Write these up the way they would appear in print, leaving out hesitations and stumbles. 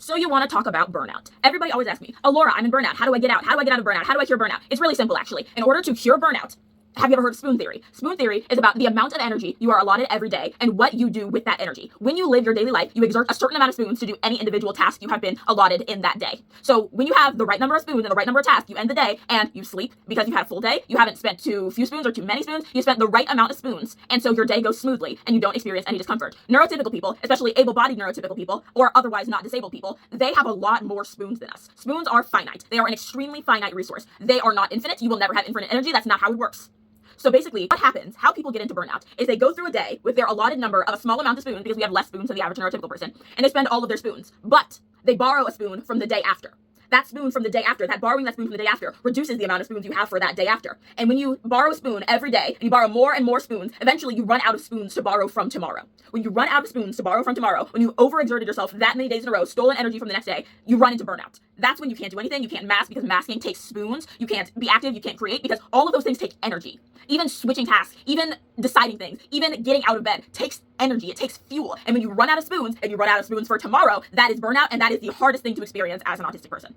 So you want to talk about burnout. Everybody always asks me, oh, Laura, I'm in burnout. How do I get out? How do I get out of burnout? How do I cure burnout? It's really simple, actually. In order to cure burnout, have you ever heard of spoon theory? Spoon theory is about the amount of energy you are allotted every day and what you do with that energy. When you live your daily life, you exert a certain amount of spoons to do any individual task you have been allotted in that day. So when you have the right number of spoons and the right number of tasks, you end the day and you sleep because you had a full day. You haven't spent too few spoons or too many spoons. You spent the right amount of spoons. And so your day goes smoothly and you don't experience any discomfort. Neurotypical people, especially able-bodied neurotypical people or otherwise not disabled people, they have a lot more spoons than us. Spoons are finite. They are an extremely finite resource. They are not infinite. You will never have infinite energy. That's not how it works. So basically, what happens, how people get into burnout, is they go through a day with their allotted number of a small amount of spoons, because we have less spoons than the average neurotypical person, and they spend all of their spoons. But they borrow a spoon from the day after. That spoon from the day after, borrowing that spoon from the day after, reduces the amount of spoons you have for that day after. And when you borrow a spoon every day, and you borrow more and more spoons, eventually you run out of spoons to borrow from tomorrow. When you run out of spoons to borrow from tomorrow, when you overexerted yourself that many days in a row, stolen energy from the next day, you run into burnout. That's when you can't do anything. You can't mask because masking takes spoons. You can't be active. You can't create because all of those things take energy. Even switching tasks, even deciding things, even getting out of bed takes energy. It takes fuel. And when you run out of spoons, and you run out of spoons for tomorrow, that is burnout, and that is the hardest thing to experience as an autistic person.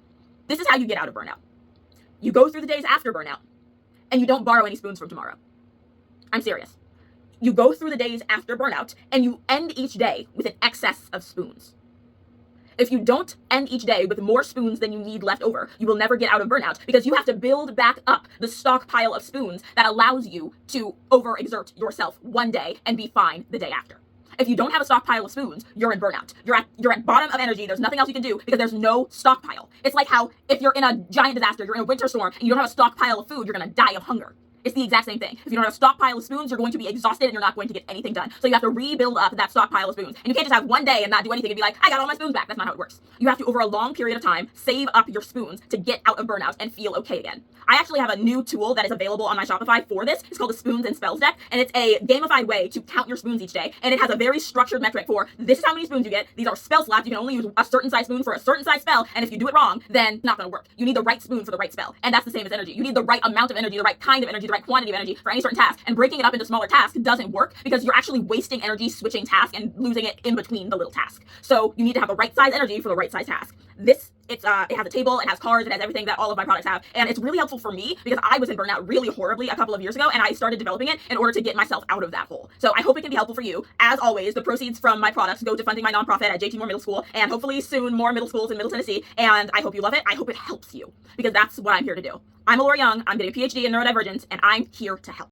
This is how you get out of burnout. You go through the days after burnout, and you don't borrow any spoons from tomorrow. I'm serious. You go through the days after burnout, and you end each day with an excess of spoons. If you don't end each day with more spoons than you need left over, you will never get out of burnout because you have to build back up the stockpile of spoons that allows you to overexert yourself one day and be fine the day after. If you don't have a stockpile of spoons, you're in burnout. You're at bottom of energy. There's nothing else you can do because there's no stockpile. It's like how if you're in a giant disaster, you're in a winter storm, and you don't have a stockpile of food, you're going to die of hunger. It's the exact same thing. If you don't have a stockpile of spoons, you're going to be exhausted and you're not going to get anything done. So you have to rebuild up that stockpile of spoons. And you can't just have one day and not do anything and be like, I got all my spoons back. That's not how it works. You have to, over a long period of time, save up your spoons to get out of burnout and feel okay again. I actually have a new tool that is available on my Shopify for this. It's called the Spoons and Spells deck, and it's a gamified way to count your spoons each day. And it has a very structured metric for this is how many spoons you get. These are spell slots. You can only use a certain size spoon for a certain size spell, and if you do it wrong, then it's not going to work. You need the right spoon for the right spell, and that's the same as energy. You need the right amount of energy, the right kind of energy, the right quantity of energy for any certain task, and breaking it up into smaller tasks doesn't work because you're actually wasting energy switching tasks and losing it in between the little tasks. So you need to have the right size energy for the right size task. It has a table, it has cards, it has everything that all of my products have, and it's really helpful for me because I was in burnout really horribly a couple of years ago, and I started developing it in order to get myself out of that hole. So I hope it can be helpful for you. As always, the proceeds from my products go to funding my nonprofit at JT Moore Middle School, and hopefully soon more middle schools in Middle Tennessee, and I hope you love it. I hope it helps you because that's what I'm here to do. I'm Laura Young, I'm getting a PhD in neurodivergence, and I'm here to help.